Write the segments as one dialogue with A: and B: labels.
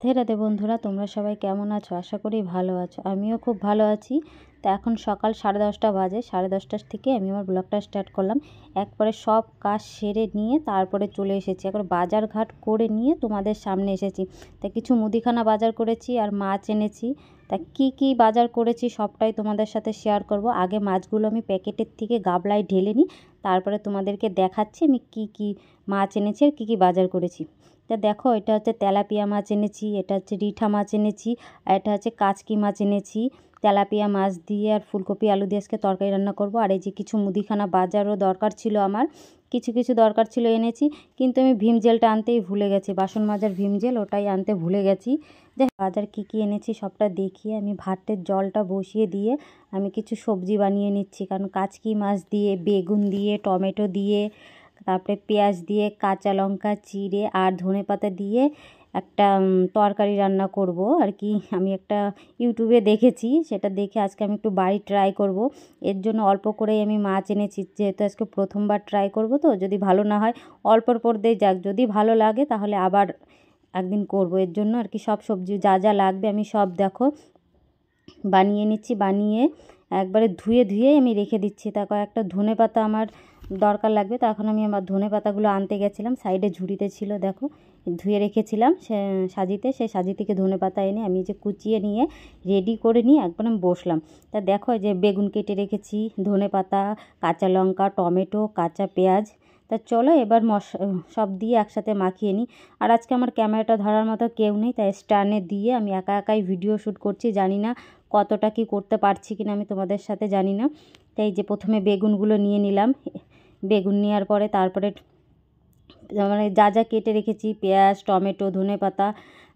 A: রাধে রাধে বন্ধুরা, তোমরা সবাই কেমন আছো? আশা করি ভালো আছো। আমিও খুব ভালো আছি। তো এখন সকাল 10:30 বাজে। 10:30 থেকে আমি আমার ব্লগটা স্টার্ট করলাম। একবারে সব কাজ সেরে নিয়ে তারপরে চলে এসেছি। একবার বাজার ঘাট করে নিয়ে তোমাদের সামনে এসেছি। তা কিছু মুদিখানা বাজার করেছি আর মাছ এনেছি। তা কি বাজার করেছি সবটাই তোমাদের সাথে শেয়ার করব। আগে মাছগুলো আমি প্যাকেটের থেকে গাবলায় ঢেলে নিই, তারপরে তোমাদেরকে দেখাচ্ছি আমি কি মাছ এনেছি আর কি বাজার করেছি। তা দেখো, এটা হচ্ছে তেলাপিয়া মাছ এনেছি, এটা হচ্ছে রিঠা মাছ এনেছি, আর এটা হচ্ছে কাচকি মাছ এনেছি। তেলাপিয়া মাছ দিয়ে আর ফুলকপি আলু দিয়ে আজকে তরকারি রান্না করব। আর এই যে কিছু মুদিখানা বাজারও দরকার ছিল আমার, কিছু দরকার ছিল এনেছি। কিন্তু আমি ভীম জেলটা আনতেই ভুলে গেছি, বাসন মাজার ভীম জেল, ওটাই আনতে ভুলে গেছি। যাই বাজার কি এনেছি সবটা দেখিয়ে আমি ভাতের জলটা বসিয়ে দিয়ে আমি কিছু সবজি বানিয়ে নিচ্ছি। কারণ কাচকি মাছ দিয়ে, বেগুন দিয়ে, টমেটো দিয়ে, তারপরে পেঁয়াজ দিয়ে, কাঁচা লঙ্কা চিড়ে আর ধনেপাতা দিয়ে একটা তরকারি রান্না করব আর কি। আমি একটা ইউটিউবে দেখেছি, সেটা দেখে আজকে আমি একটু বাড়ি ট্রাই করব। এর জন্য অল্প করেই আমি মাছ এনেছি, যেহেতু আজকে প্রথমবার ট্রাই করব। তো যদি ভালো না হয় অল্পর পর দিয়ে যাক, যদি ভালো লাগে তাহলে আবার একদিন করব। এর জন্য আর কি সব সবজি যা লাগবে আমি সব দেখো বানিয়ে নিচ্ছি। বানিয়ে একবারে ধুয়ে আমি রেখে দিচ্ছি। তা কয়েকটা ধনেপাতা আমার দরকার লাগবে। তো এখন আমি আমার ধনেপাতাগুলো আনতে গেছিলাম, সাইডে ঝুড়িতে ছিল, দেখো ধুয়ে রেখেছিলাম সাজিতে। সেই সাজি থেকে ধনেপাতা এনে আমি যে কুচিয়ে নিয়ে রেডি করে নিয়ে একবার আমি বসলাম। তা দেখো যে বেগুন কেটে রেখেছি, ধনেপাতা, কাঁচা লঙ্কা, টমেটো, কাঁচা পেঁয়াজ। তা চলো এবার সব দিয়ে একসাথে মাখিয়ে নিই। আর আজকে আমার ক্যামেরাটা ধরার মতো কেউ নেই, তাই স্ট্যান্ডে দিয়ে আমি একাই ভিডিও শ্যুট করছি। জানি না কতটা কি করতে পারছি কিনা, আমি তোমাদের সাথে জানি না। তাই যে প্রথমে বেগুনগুলো নিয়ে নিলাম। বেগুন নেওয়ার পরে তারপরে মানে যা কেটে রেখেছি, পেঁয়াজ, টমেটো, ধনেপাতা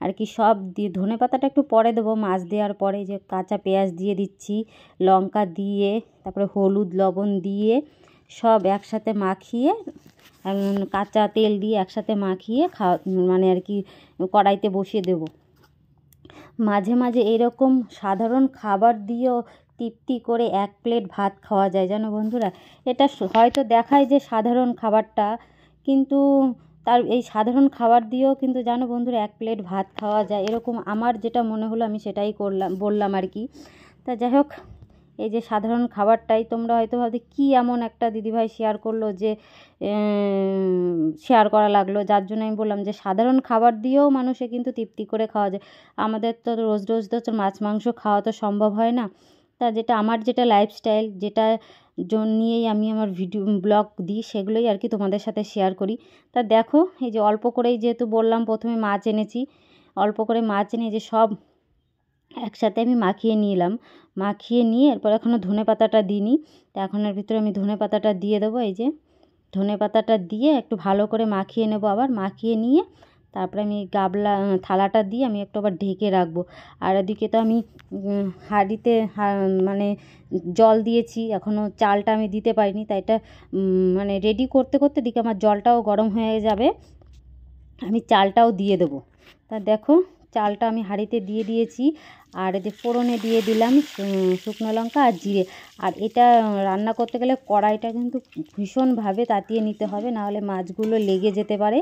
A: আর কি সব দিয়ে, ধনেপাতাটা একটু পরে দেবো মাছ দেওয়ার পরে। যে কাঁচা পেঁয়াজ দিয়ে দিচ্ছি, লঙ্কা দিয়ে, তারপরে হলুদ লবণ দিয়ে সব একসাথে মাখিয়ে, কাঁচা তেল দিয়ে একসাথে মাখিয়ে মানে আর কি কড়াইতে বসিয়ে দেবো। মাঝে মাঝে এরকম সাধারণ খাবার দিয়েও তৃপ্তি করে এক প্লেট ভাত খাওয়া যায়, জানো বন্ধুরা। এটা হয়তো দেখায় যে সাধারণ খাবারটা, কিন্তু তার এই সাধারণ খাবার দিয়েও কিন্তু জানো বন্ধুরা এক প্লেট ভাত খাওয়া যায়। এরকম আমার যেটা মনে হলো আমি সেটাই বললাম আর কি। তা যাই হোক, এই যে সাধারণ খাবারটাই তোমরা হয়তো ভাবতে কী এমন একটা দিদিভাই শেয়ার করলো যে শেয়ার করা লাগলো, যার জন্য আমি বললাম যে সাধারণ খাবার দিয়েও মানুষে কিন্তু তৃপ্তি করে খাওয়া যায়। আমাদের তো রোজ তো মাছ মাংস খাওয়া তো সম্ভব হয় না। তা যেটা আমার যেটা লাইফস্টাইল, যেটা নিয়েই আমি আমার ভিডিও ব্লগ দিই, সেগুলোই আর কি তোমাদের সাথে শেয়ার করি। তা দেখো, এই যে অল্প করেই যেহেতু বললাম প্রথমে মাছ এনেছি, অল্প করে মাছ এনে যে সব একসাথে আমি মাখিয়ে নিলাম। মাখিয়ে নিয়ে এরপর এখনও ধনেপাতাটা দিইনি। তো এখন এর ভিতরে আমি ধনেপাতাটা দিয়ে দেবো। এই যে ধনেপাতাটা দিয়ে একটু ভালো করে মাখিয়ে নেব। আবার মাখিয়ে নিয়ে তারপরে আমি গাবলা থালাটা দিয়ে আমি একটু আবার ঢেকে রাখবো। আর এদিকে তো আমি হাঁড়িতে মানে জল দিয়েছি, এখনও চালটা আমি দিতে পারিনি। তাই এটা মানে রেডি করতে করতে দিকে আমার জলটাও গরম হয়ে যাবে, আমি চালটাও দিয়ে দেবো। তা দেখো চালটা আমি হাঁড়িতে দিয়ে দিয়েছি। আর এই যে ফোড়নে দিয়ে দিলাম শুকনো লঙ্কা আর জিরে। আর এটা রান্না করতে গেলে কড়াইটা কিন্তু ভীষণভাবে তাতিয়ে নিতে হবে, নাহলে মাছগুলো লেগে যেতে পারে।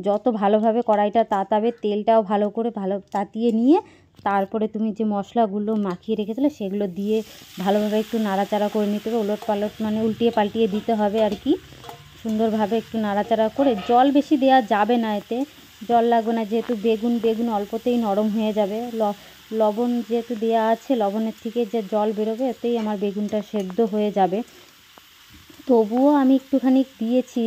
A: যত ভালোভাবে কড়াইটা তাতাবে, তেলটাও ভালো করে তাতিয়ে নিয়ে তারপরে তুমি যে মশলাগুলো মাখিয়ে রেখেছিলে সেগুলো দিয়ে ভালোভাবে একটু নাড়াচাড়া করে নিতে হবে। ওলট পালট মানে উল্টিয়ে পাল্টিয়ে দিতে হবে আর কি। সুন্দরভাবে একটু নাড়াচাড়া করে, জল বেশি দেওয়া যাবে না, এতে জল লাগবে না, যেহেতু বেগুন অল্পতেই নরম হয়ে যাবে। লবণ যেহেতু দেওয়া আছে, লবণের থেকে যে জল বেরোবে এতেই আমার বেগুনটা সেদ্ধ হয়ে যাবে। তবুও আমি একটুখানি দিয়েছি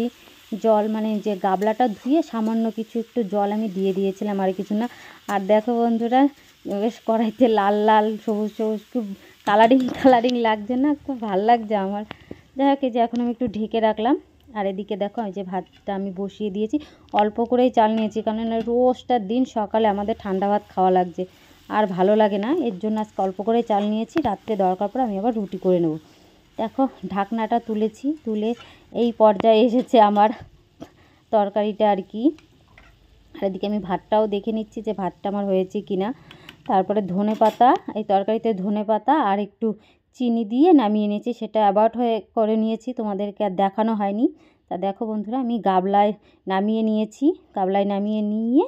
A: জল, মানে যে গাবলাটা ধুয়ে সামান্য কিছু একটু জল আমি দিয়ে দিয়েছিলাম, আর কিছু না। আর দেখো বন্ধুরা, বেশ কড়াইতে লাল লাল সবুজ খুব কালারিং লাগছে না, খুব ভাল লাগছে আমার। যাই হোক, এই যে এখন আমি একটু ঢেকে রাখলাম। আর এদিকে দেখো এই যে ভাতটা আমি বসিয়ে দিয়েছি, অল্প করেই চাল নিয়েছি, কারণ রোজটার দিন সকালে আমাদের ঠান্ডা ভাত খাওয়া লাগছে, আর ভালো লাগে না। এর জন্য আজকে অল্প করেই চাল নিয়েছি, রাত্রে দরকার পড়ে আমি আবার রুটি করে নেব। দেখো ঢাকনাটা তুলে এই পর্যায়ে এসেছে আমার তরকারিটা আর কি। আর এদিকে আমি ভাতটাও দেখে নিচ্ছি যে ভাতটা আমার হয়েছে কিনা। তারপরে ধনেপাতা, এই তরকারিতে ধনেপাতা আর একটু চিনি দিয়ে নামিয়ে নিয়েছি, সেটা অ্যাভয়েড করে নিয়েছি, তোমাদেরকে আর দেখানো হয়নি। তা দেখো বন্ধুরা, আমি গাবলায় নামিয়ে নিয়েছি। গাবলায় নামিয়ে নিয়ে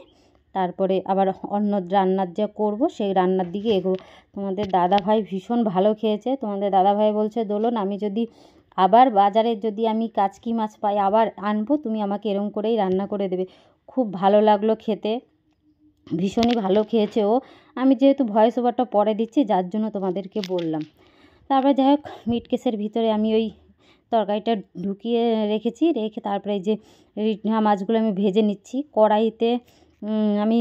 A: তারপরে আবার অন্য রান্নার যা করব সেই রান্নার দিকে এগোবো। তোমাদের দাদাভাই ভীষণ ভালো খেয়েছে। তোমাদের দাদাভাই বলছে, দোলন আমি যদি আবার বাজারে যদি আমি কাচকি মাছ পাই আবার আনবো, তুমি আমাকে এরম করেই রান্না করে দেবে। খুব ভালো লাগলো খেতে, ভীষণই ভালো খেয়েছে ও। আমি যেহেতু ভয়েস ওভারটা পরে দিচ্ছি যার জন্য তোমাদেরকে বললাম। তারপরে যাই হোক, মিট কেসের ভিতরে আমি ওই তরকারিটা ঢুকিয়ে রেখেছি, রেখে তারপরে এই যে রিঠা মাছগুলো আমি ভেজে নিচ্ছি কড়াইতে। আমি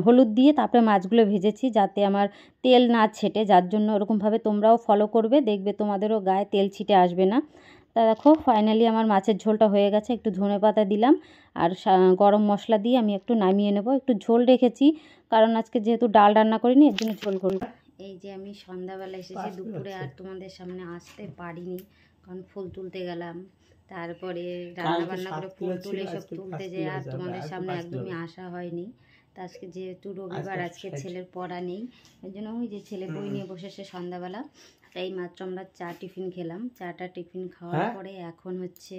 A: হলুদ দিয়ে তারপরে মাছগুলো ভেজেছি যাতে আমার তেল না ছেটে, যার জন্য ওরকমভাবে তোমরাও ফলো করবে, দেখবে তোমাদেরও গায়ে তেল ছিটে আসবে না। তা দেখো ফাইনালি আমার মাছের ঝোলটা হয়ে গেছে। একটু ধনেপাতা দিলাম আর গরম মশলা দিয়ে আমি একটু নামিয়ে নেব। একটু ঝোল রেখেছি কারণ আজকে যেহেতু ডাল রান্না করিনি এর জন্য ঝোল করব। এই যে আমি সন্ধ্যাবেলা এসেছি, দুপুরে আর তোমাদের সামনে আসতে পারিনি কারণ ফুল তুলতে গেলাম, তারপরে রান্না বান্না করে ফুল তুলে সব তুলতে যেয়ে আর তোমাদের সামনে একদমই আসা হয়নি। তা আজকে যেহেতু রবিবার, আজকে ছেলের পড়া নেই, ওই জন্য ওই যে ছেলে বই নিয়ে বসেছে সন্ধ্যাবেলা। এই মাত্র আমরা চা টিফিন খেলাম। চাটা টিফিন খাওয়ার পরে এখন হচ্ছে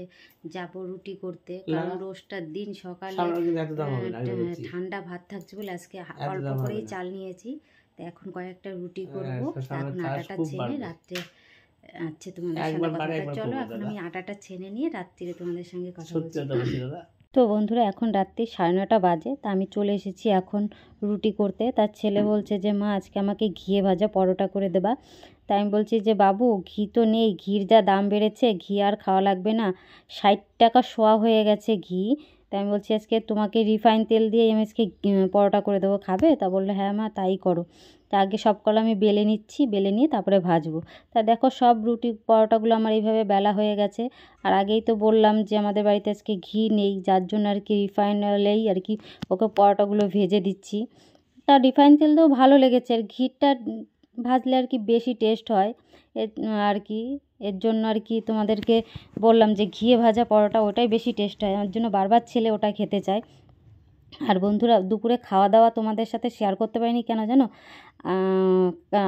A: যাব রুটি করতে, কারণ রোজটার দিন সকালে ঠান্ডা ভাত থাকছে বলে আজকে অল্প করেই চাল নিয়েছি। তো এখন কয়েকটা রুটি করবো। এখন আটাটা ছেনে রাত্রে আচ্ছা তোমাদের সঙ্গে কথা, চলো এখন আমি আটাটা ছেনে নিয়ে রাত্রিরে তোমাদের সঙ্গে কথা বলছি। তো বন্ধুরা এখন রাত্রি 9:30 বাজে। তা আমি চলে এসেছি এখন রুটি করতে। তার ছেলে বলছে যে মা আজকে আমাকে ঘিয়ে ভাজা পরোটা করে দেবা। তাই আমি বলছি যে বাবু ঘি তো নেই, ঘির যা দাম বেড়েছে ঘি আর খাওয়া লাগবে না, 60 টাকা শোয়া হয়ে গেছে ঘি। তাই আমি বলছি আজকে তোমাকে রিফাইন তেল দিয়ে আমি আজকে পরোটা করে দেবো, খাবে? তা বললো হ্যাঁ মা তাই করো। তা আগে সবকটা আমি বেলে নিচ্ছি, বেলে নিয়ে তারপরে ভাজবো। তা দেখো সব রুটি পরোটাগুলো আমার এইভাবে বেলা হয়ে গেছে। আর আগেই তো বললাম যে আমাদের বাড়িতে আজকে ঘি নেই, যার জন্য আর কি রিফাইন অয়েলেই আর কি ওকে পরোটাগুলো ভেজে দিচ্ছি। তা রিফাইন তেল দিয়েও ভালো লেগেছে, আর ঘিটা ভাজলে আর কি বেশি টেস্ট হয় আর কি। এর জন্য আর কি তোমাদেরকে বললাম যে ঘিয়ে ভাজা পরোটা ওটাই বেশি টেস্ট হয়, আমার জন্য বারবার ছেলে ওটা খেতে চায়। আর বন্ধুরা দুপুরে খাওয়া দাওয়া তোমাদের সাথে শেয়ার করতে পারিনি কেন জানো?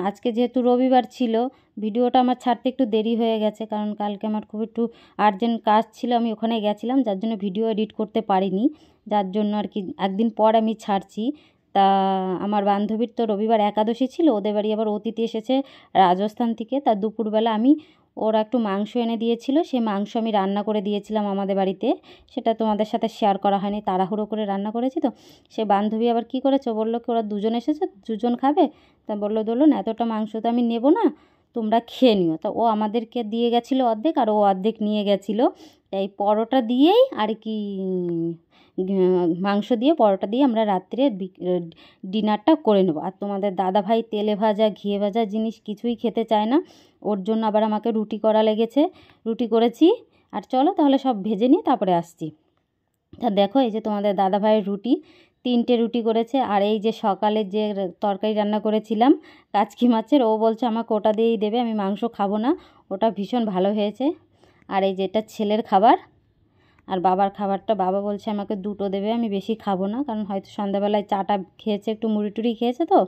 A: আজকে যেহেতু রবিবার ছিল, ভিডিওটা আমার ছাড়তে একটু দেরি হয়ে গেছে, কারণ কালকে আমার খুব একটু আর্জেন্ট কাজ ছিল, আমি ওখানে গেছিলাম, যার জন্য ভিডিও এডিট করতে পারিনি। যার জন্য আর কি একদিন পর আমি ছাড়ছি। তা আমার বান্ধবীর তো রবিবার একাদশী ছিল, ওদের বাড়ি আবার অতিথি এসেছে রাজস্থান থেকে। তা দুপুরবেলা আমি ওরা একটু মাংস এনে দিয়েছিল, সেই মাংস আমি রান্না করে দিয়েছিলাম আমাদের বাড়িতে। সেটা তোমাদের সাথে শেয়ার করা হয়নি, তাড়াহুড়ো করে রান্না করেছি তো। সে বান্ধবী আবার কী করেছে, বললো কি ওরা দুজন এসেছে, দুজন খাবে। তা বললো দোলন এতটা মাংস তো আমি নেবো না, তোমরা খেয়ে নিও। তা ও আমাদেরকে দিয়ে গেছিলো অর্ধেক আর ও অর্ধেক নিয়ে গেছিলো। এই পরোটা দিয়েই আর কি মাংস দিয়ে পরোটা দিয়ে আমরা রাত্রে ডিনারটা করে নেবো। আর তোমাদের দাদাভাই তেলে ভাজা ঘিয়ে ভাজা জিনিস কিছুই খেতে চায় না, ওর জন্য আবার আমাকে রুটি করা লেগেছে, রুটি করেছি। আর চলো তাহলে সব ভেজে নিয়ে তারপরে আসছি। তা দেখো এই যে তোমাদের দাদাভাইয়ের রুটি, 3টে রুটি করেছে। আর এই যে সকালে যে তরকারি রান্না করেছিলাম কাচকি মাছের, ও বলছে আমাকে ওটা দিয়েই দেবে, আমি মাংস খাবো না, ওটা ভীষণ ভালো হয়েছে। আর এই যে এটা ছেলের খাবার, আর বাবার খাবারটা বাবা বলছে আমাকে 2টো দেবে, আমি বেশি খাবো না, কারণ হয়তো সন্ধ্যাবেলায় চাটা খেয়েছে, একটু মুড়ি টুড়ি খেয়েছে তো,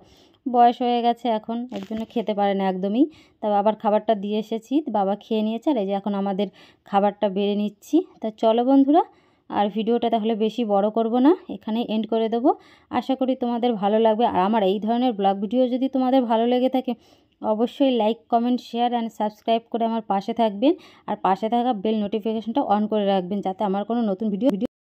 A: বয়স হয়ে গেছে এখন, এর জন্য খেতে পারে না একদমই। তা বাবার খাবারটা দিয়ে এসেছি, বাবা খেয়ে নিয়েছে। আর এই যে এখন আমাদের খাবারটা বেড়ে নিচ্ছি। তা চলো বন্ধুরা, আর ভিডিওটা তাহলে বেশি বড় করব না, এখানে এন্ড করে দেবো। আশা করি তোমাদের ভালো লাগবে। আর আমার এই ধরনের ব্লগ ভিডিও যদি তোমাদের ভালো লেগে থাকে অবশ্যই like comment share and subscribe করে আমার পাশে থাকবেন। আর পাশে থাকা বেল নোটিফিকেশনটা অন করে রাখবেন যাতে আমার কোনো নতুন ভিডিও